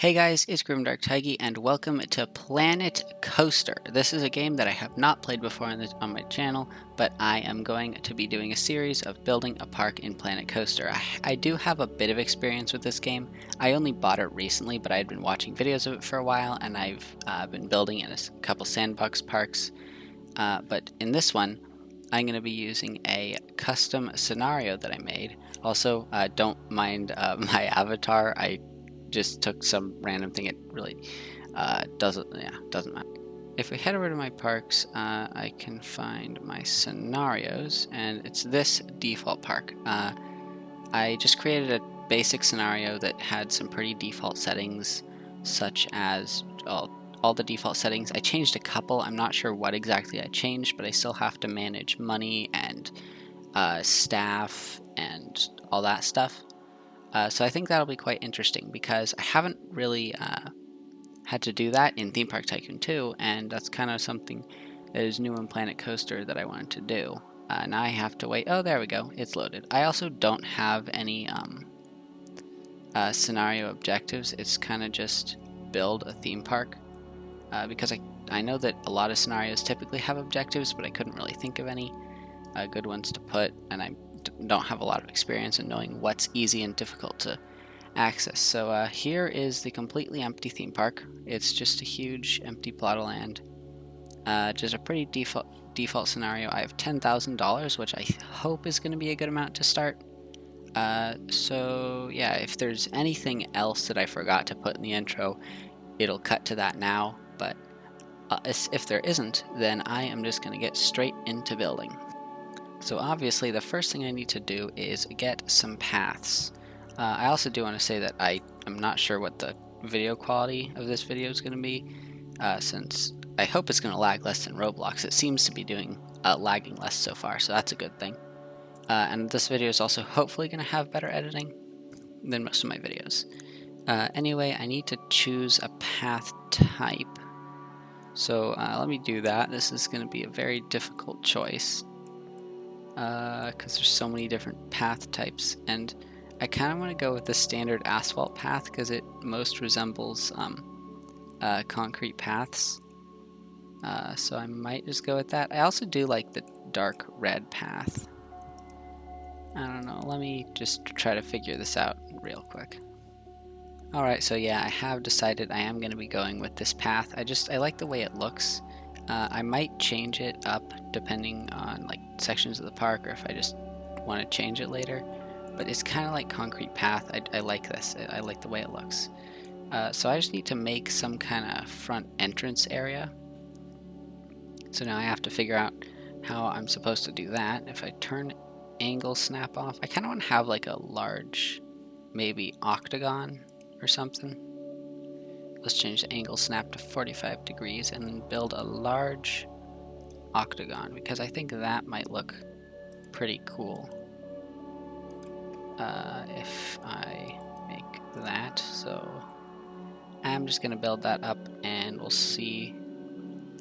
Hey guys, it's Grimdark Tiggy and welcome to Planet Coaster. This is a game that I have not played before on my channel, but I am going to be doing a series of building a park in Planet Coaster. I do have a bit of experience with this game. I only bought it recently, but I had been watching videos of it for a while, and I've been building in a couple sandbox parks. But in this one, I'm going to be using a custom scenario that I made. Also, don't mind my avatar. I just took some random thing. It really doesn't matter. If we head over to my parks, I can find my scenarios, and it's this default park. I just created a basic scenario that had some pretty default settings, such as all the default settings. I changed a couple. I'm not sure what exactly I changed, but I still have to manage money and staff and all that stuff. So I think that'll be quite interesting because I haven't really had to do that in Theme Park Tycoon 2, and that's kind of something that is new in Planet Coaster that I wanted to do. Now I have to wait. Oh, there we go. It's loaded. I also don't have any scenario objectives. It's kind of just build a theme park because I know that a lot of scenarios typically have objectives, but I couldn't really think of any good ones to put, and I don't have a lot of experience in knowing what's easy and difficult to access. So here is the completely empty theme park. It's just a huge empty plot of land. Just a pretty default scenario. I have $10,000, which I hope is going to be a good amount to start. So yeah, if there's anything else that I forgot to put in the intro, it'll cut to that now, but if there isn't, then I am just going to get straight into building. So obviously the first thing I need to do is get some paths. I also do want to say that I am not sure what the video quality of this video is going to be, since I hope it's going to lag less than Roblox. It seems to be doing lagging less so far, so that's a good thing. And this video is also hopefully going to have better editing than most of my videos. Anyway, I need to choose a path type. So let me do that. This is going to be a very difficult choice, because there's so many different path types, and I kind of want to go with the standard asphalt path because it most resembles concrete paths. So I might just go with that. I also do like the dark red path. I don't know, let me just try to figure this out real quick. Alright, so yeah, I have decided I am going to be going with this path. I like the way it looks. I might change it up depending on like sections of the park, or if I just want to change it later. But it's kind of like concrete path. I like this. I like the way it looks. So I just need to make some kind of front entrance area. So now I have to figure out how I'm supposed to do that. If I turn angle snap off, I kind of want to have like a large, maybe octagon or something. Let's change the angle snap to 45 degrees and then build a large octagon, because I think that might look pretty cool. If I make that, so I'm just gonna build that up and we'll see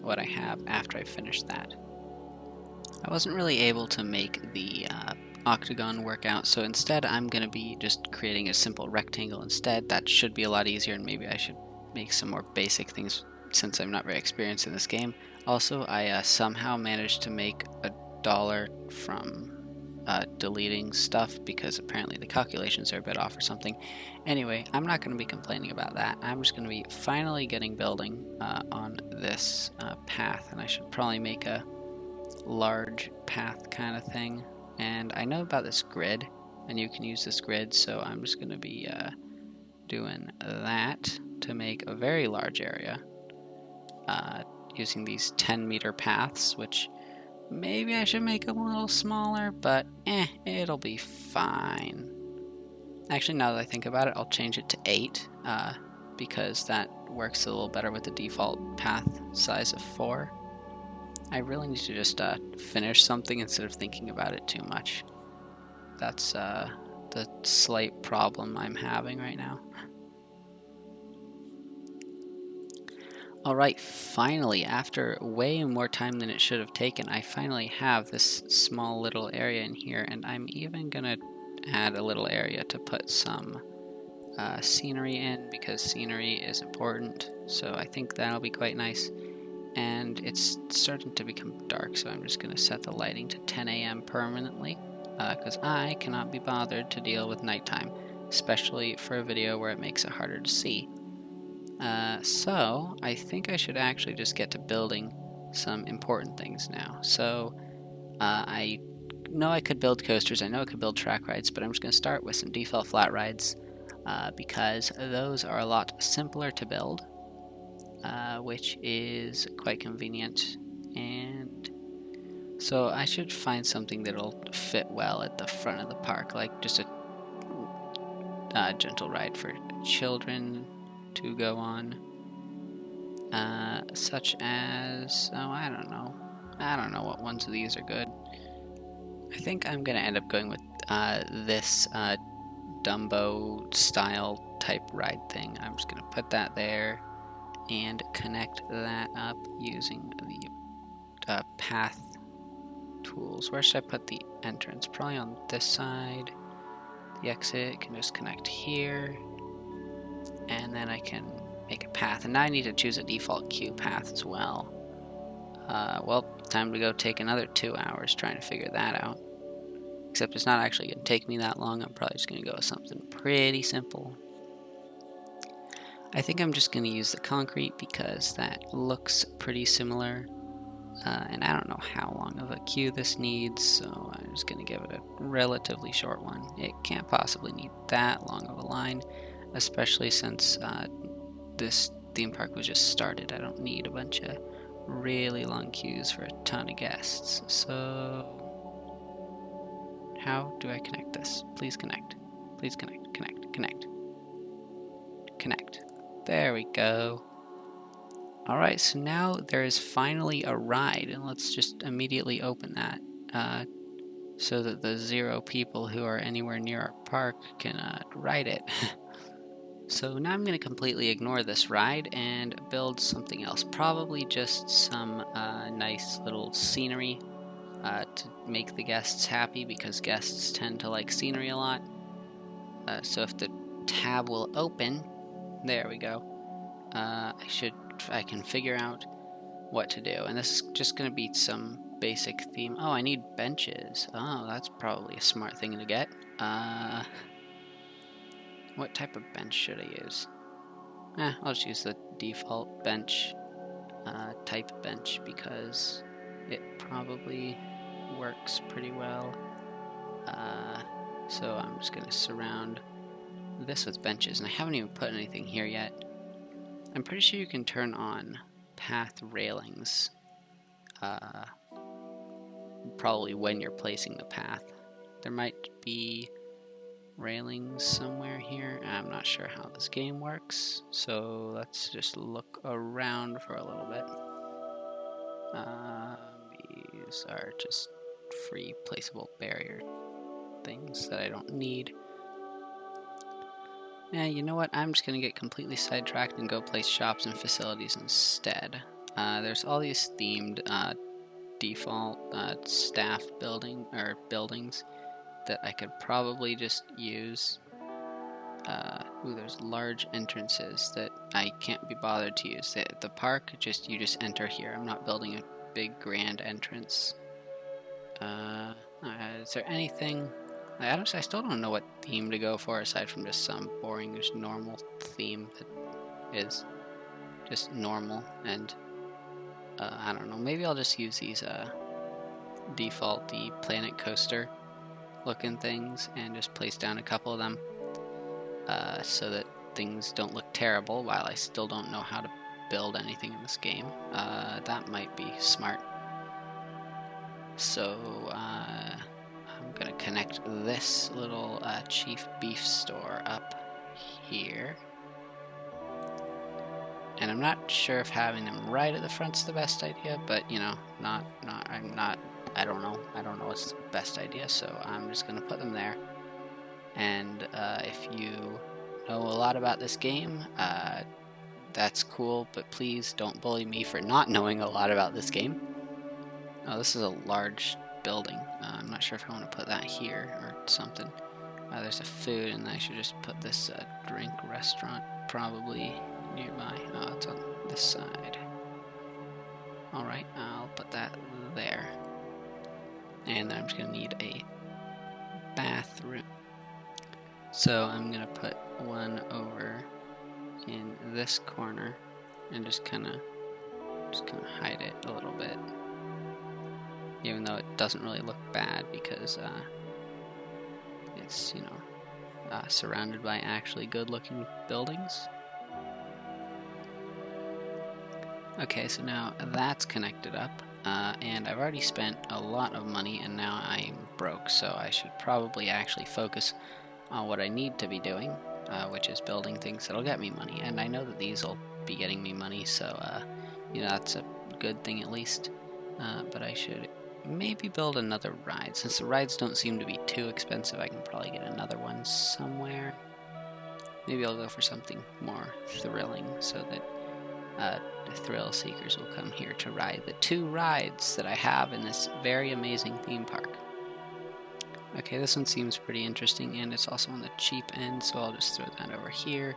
what I have after I finish that. I wasn't really able to make the octagon work out, so instead I'm gonna be just creating a simple rectangle instead. That should be a lot easier, and maybe I should make some more basic things since I'm not very experienced in this game. Also, I somehow managed to make $1 from deleting stuff, because apparently the calculations are a bit off or something. Anyway, I'm not going to be complaining about that. I'm just going to be finally getting building on this path, and I should probably make a large path kind of thing. And I know about this grid, and you can use this grid, so I'm just going to be doing that to make a very large area using these 10-meter paths, which maybe I should make them a little smaller, but it'll be fine. Actually, now that I think about it, I'll change it to 8, because that works a little better with the default path size of 4. I really need to just finish something instead of thinking about it too much. That's the slight problem I'm having right now. Alright, finally, after way more time than it should have taken, I finally have this small little area in here, and I'm even gonna add a little area to put some scenery in because scenery is important. So I think that'll be quite nice. And it's starting to become dark, so I'm just going to set the lighting to 10 a.m. permanently because I cannot be bothered to deal with nighttime, especially for a video where it makes it harder to see. So I think I should actually just get to building some important things now. So I know I could build coasters, I know I could build track rides, but I'm just going to start with some default flat rides because those are a lot simpler to build. Which is quite convenient, and so I should find something that'll fit well at the front of the park, like just a gentle ride for children to go on, such as, oh, I don't know what ones of these are good. I think I'm gonna end up going with this Dumbo style type ride thing. I'm just gonna put that there and connect that up using the path tools. Where should I put the entrance? Probably on this side. The exit can just connect here, and then I can make a path. And now I need to choose a default queue path as well. Well, time to go take another 2 hours trying to figure that out. Except it's not actually going to take me that long. I'm probably just going to go with something pretty simple. I think I'm just going to use the concrete because that looks pretty similar, and I don't know how long of a queue this needs, so I'm just going to give it a relatively short one. It can't possibly need that long of a line, especially since this theme park was just started. I don't need a bunch of really long queues for a ton of guests. So how do I connect this? Please connect. Please connect. Connect. Connect. Connect. There we go. Alright, so now there is finally a ride, and let's just immediately open that so that the 0 people who are anywhere near our park can ride it. So now I'm going to completely ignore this ride and build something else. Probably just some nice little scenery to make the guests happy, because guests tend to like scenery a lot. So if the tab will open, there we go. I can figure out what to do, and this is just going to be some basic theme. Oh, I need benches. Oh, that's probably a smart thing to get. What type of bench should I use? I'll just use the default bench type bench because it probably works pretty well. So I'm just going to surround this with benches, and I haven't even put anything here yet. I'm pretty sure you can turn on path railings probably when you're placing the path. There might be railings somewhere here. I'm not sure how this game works, so let's just look around for a little bit. These are just free placeable barrier things that I don't need. Yeah, you know what? I'm just going to get completely sidetracked and go place shops and facilities instead. There's all these themed default staff buildings that I could probably just use. There's large entrances that I can't be bothered to use. The park, you just enter here. I'm not building a big grand entrance. Is there anything? I still don't know what theme to go for aside from just some boring, just normal theme that is just normal. And I don't know. Maybe I'll just use these default Planet Coaster looking things and just place down a couple of them so that things don't look terrible while I still don't know how to build anything in this game. That might be smart. So I'm gonna connect this little Chief Beef store up here. And I'm not sure if having them right at the front's the best idea, but you know, I don't know what's the best idea, so I'm just gonna put them there. And if you know a lot about this game, that's cool, but please don't bully me for not knowing a lot about this game. Oh, this is a large building. I'm not sure if I want to put that here or something. There's a food, and I should just put this drink restaurant probably nearby. Oh, it's on this side. Alright, I'll put that there. And then I'm just going to need a bathroom. So I'm going to put one over in this corner and just kind of hide it a little bit. Even though it doesn't really look bad because it's, you know, surrounded by actually good-looking buildings. Okay, so now that's connected up, and I've already spent a lot of money and now I'm broke, so I should probably actually focus on what I need to be doing, which is building things that'll get me money, and I know that these will be getting me money, so you know, that's a good thing at least, but I should maybe build another ride. Since the rides don't seem to be too expensive, I can probably get another one somewhere. Maybe I'll go for something more thrilling so that the thrill seekers will come here to ride the 2 rides that I have in this very amazing theme park. Okay, this one seems pretty interesting, and it's also on the cheap end, so I'll just throw that over here,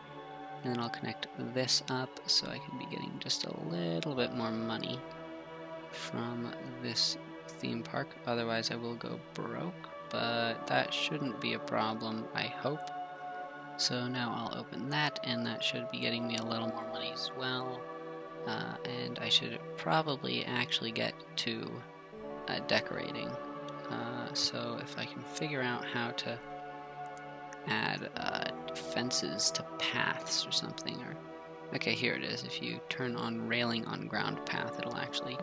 and then I'll connect this up so I can be getting just a little bit more money from this theme park. Otherwise I will go broke, but that shouldn't be a problem, I hope. So now I'll open that, and that should be getting me a little more money as well. And I should probably actually get to decorating. So if I can figure out how to add fences to paths or something, or okay, here it is. If you turn on railing on ground path, it'll actually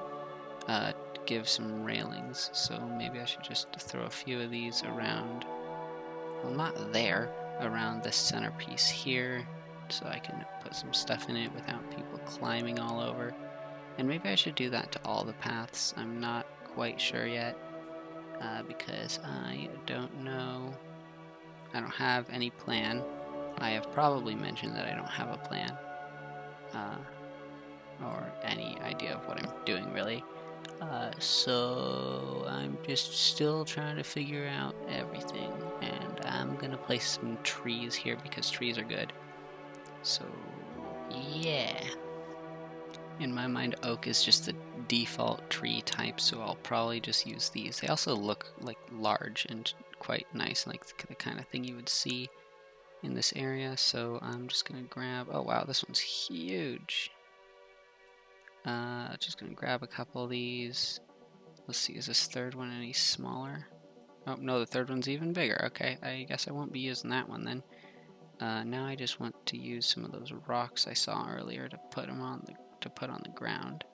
give some railings. So maybe I should just throw a few of these around. Well, not there. Around this centerpiece here, so I can put some stuff in it without people climbing all over. And maybe I should do that to all the paths. I'm not quite sure yet, because I don't know. I don't have any plan. I have probably mentioned that I don't have a plan, or any idea of what I'm doing really. So I'm just still trying to figure out everything, and I'm gonna place some trees here because trees are good. So yeah, in my mind oak is just the default tree type, so I'll probably just use these. They also look like large and quite nice, like the kind of thing you would see in this area, so I'm just gonna grab, oh wow, this one's huge. Just gonna grab a couple of these. Let's see, is this third one any smaller? Oh, no, the third one's even bigger. Okay, I guess I won't be using that one then. Now I just want to use some of those rocks I saw earlier to put them on the ground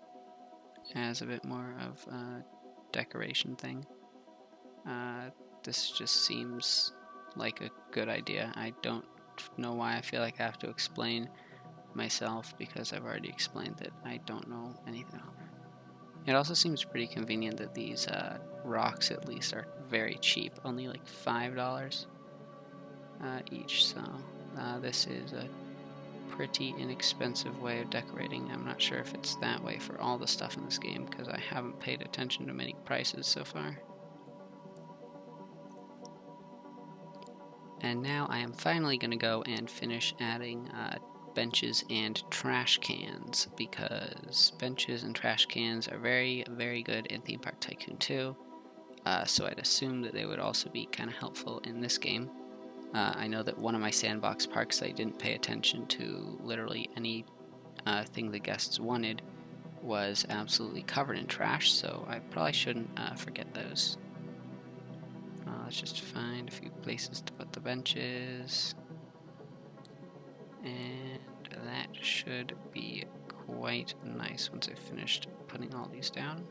as a bit more of a decoration thing. This just seems like a good idea. I don't know why I feel like I have to explain myself, because I've already explained that I don't know anything. It also seems pretty convenient that these rocks at least are very cheap, only like $5 each, so this is a pretty inexpensive way of decorating. I'm not sure if it's that way for all the stuff in this game, because I haven't paid attention to many prices so far. And now I am finally going to go and finish adding benches and trash cans, because benches and trash cans are very, very good in Theme Park Tycoon 2, so I'd assume that they would also be kind of helpful in this game. I know that one of my sandbox parks, I didn't pay attention to literally any thing the guests wanted, was absolutely covered in trash, so I probably shouldn't forget those. Let's just find a few places to put the benches, and that should be quite nice once I've finished putting all these down.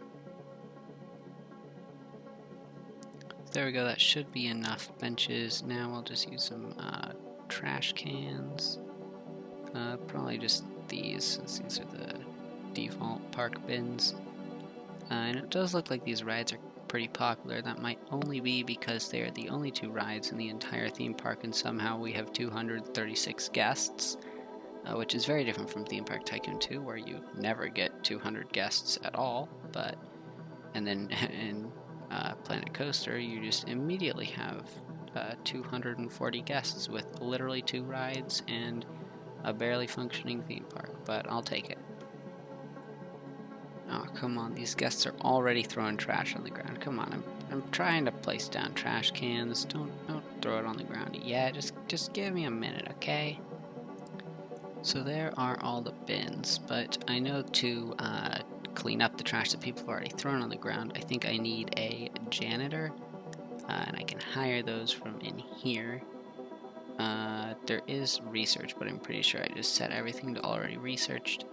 There we go, that should be enough benches. Now I'll just use some trash cans. Probably just these, since these are the default park bins. And it does look like these rides are pretty popular. That might only be because they are the only 2 rides in the entire theme park, and somehow we have 236 guests, which is very different from Theme Park Tycoon 2, where you never get 200 guests at all. And then in Planet Coaster, you just immediately have 240 guests with literally 2 rides and a barely functioning theme park, but I'll take it. Oh, come on, these guests are already throwing trash on the ground. Come on, I'm trying to place down trash cans. Don't throw it on the ground. Yeah, just give me a minute, okay? So there are all the bins, but I know to clean up the trash that people have already thrown on the ground, I think I need a janitor, and I can hire those from in here. There is research, but I'm pretty sure I just set everything to already researched.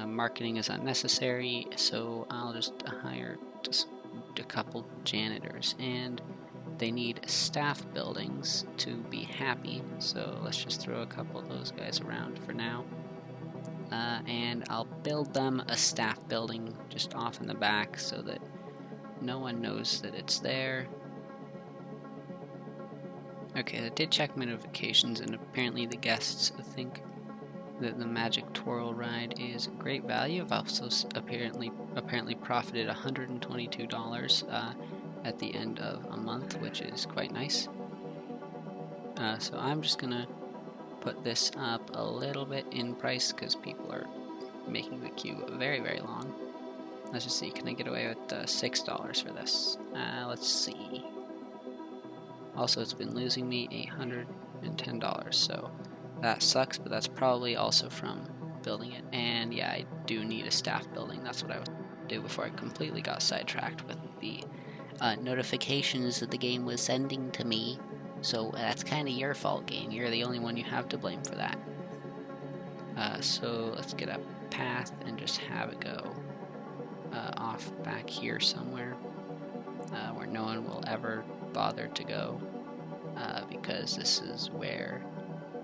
Marketing is unnecessary, so I'll just hire just a couple janitors, and they need staff buildings to be happy, so let's just throw a couple of those guys around for now. And I'll build them a staff building just off in the back so that no one knows that it's there. Okay, I did check my notifications, and apparently the guests think that the Magic Twirl ride is great value. I've also apparently profited $122 at the end of a month, which is quite nice. So I'm just gonna put this up a little bit in price because people are making the queue very, very long. Let's just see, can I get away with $6 for this? Let's see. Also, it's been losing me $810, so that sucks, but that's probably also from building it. And yeah, I do need a staff building. That's what I would do before I completely got sidetracked with the notifications that the game was sending to me. So that's kind of your fault, game. You're the only one you have to blame for that. So let's get a path and just have it go off back here somewhere where no one will ever bother to go, because this is where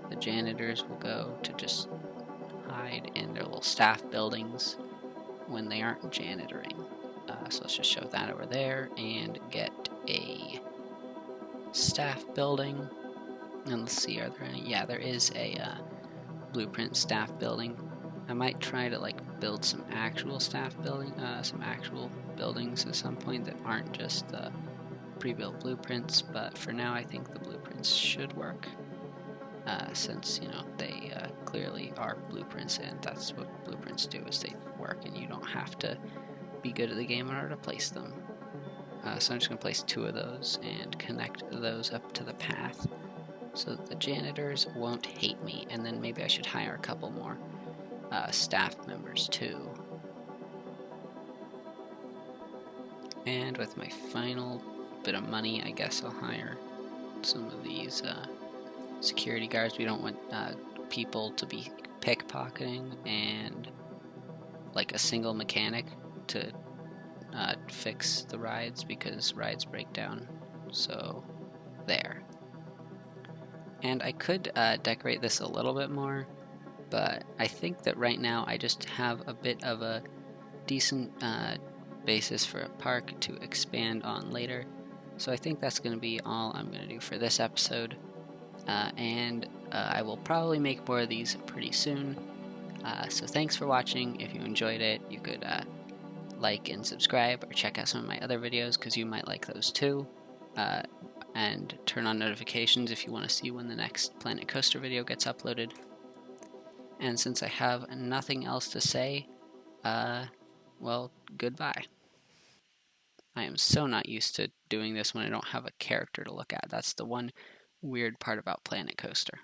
the janitors will go to just hide in their little staff buildings when they aren't janitoring. So let's just show that over there and get a staff building. And let's see, are there any? Yeah, there is a blueprint staff building. I might try to like build some actual staff building, some actual buildings at some point that aren't just pre-built blueprints. But for now, I think the blueprints should work, since you know they clearly are blueprints, and that's what blueprints do, is they work, and you don't have to be good at the game in order to place them. So I'm just going to place 2 of those and connect those up to the path so that the janitors won't hate me, and then maybe I should hire a couple more staff members too. And with my final bit of money, I guess I'll hire some of these security guards. We don't want people to be pickpocketing, and like a single mechanic to fix the rides, because rides break down. So there. And I could decorate this a little bit more, but I think that right now I just have a bit of a decent basis for a park to expand on later. So I think that's going to be all I'm going to do for this episode. And I will probably make more of these pretty soon. So thanks for watching. If you enjoyed it, you could like and subscribe, or check out some of my other videos because you might like those too. And turn on notifications if you want to see when the next Planet Coaster video gets uploaded. And since I have nothing else to say, well, goodbye. I am so not used to doing this when I don't have a character to look at. That's the one weird part about Planet Coaster.